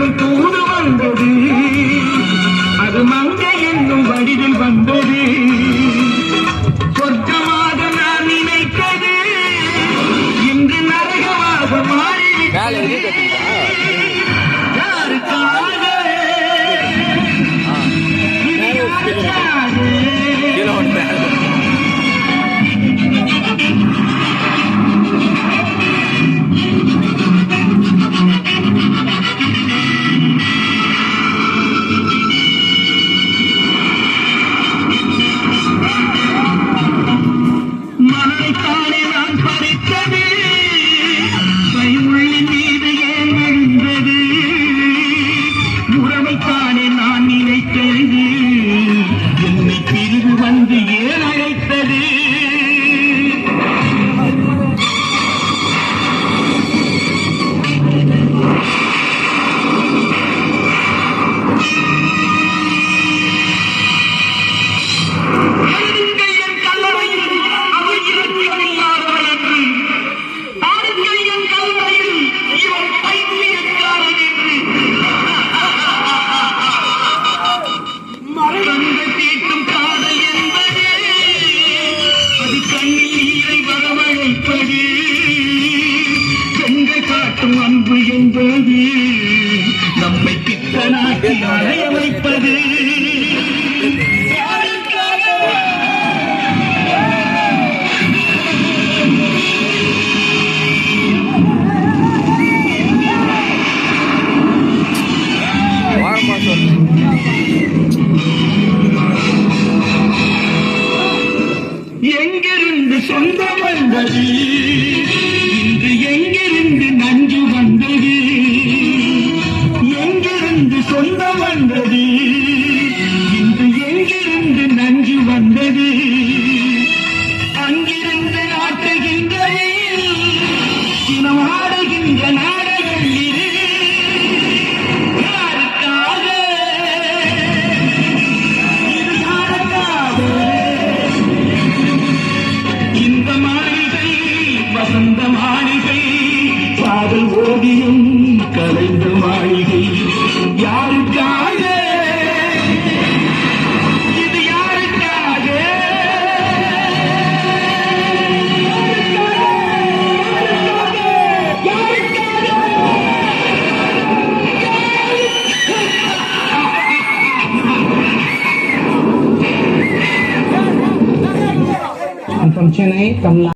என்னும் தூது வந்தது, அது மங்கை என்னும் வடிவில் வந்தது. சொர்க்கமாக நான் நினைத்தது இன்று நரகமாக மாறிவிட்டது. யாருக்காக மனத்தானே நான் பறித்தது, கைமுள்ளின் மீது ஏன் விழுந்தது. உறவைத்தானே நான் நினைத்தது, என்னை பிரிவு வந்து ஏன் அழைத்தது. அன்பு என்பது நம்மை பித்தனாக்கி அடைய வைப்பது. எங்கிருந்து சொந்தம் வந்தது, இன்று எங்கிருந்து நஞ்சு வந்தது. எங்கிருந்து சொந்தம் வந்தது, இன்று எங்கிருந்து நஞ்சு வந்தது. அங்கிருந்து நாட்டுகின்றது சினமாடுகின்ற நாடகம் இது. யாருக்காக இது யாருக்காக? இந்த மாளிகை வசந்த மாளிகை, காதல் ஓவியம் கலைந்த மாளிகை. யாருக்காக இது யாருக்காக? I'm from Chennai, Tamil Nadu.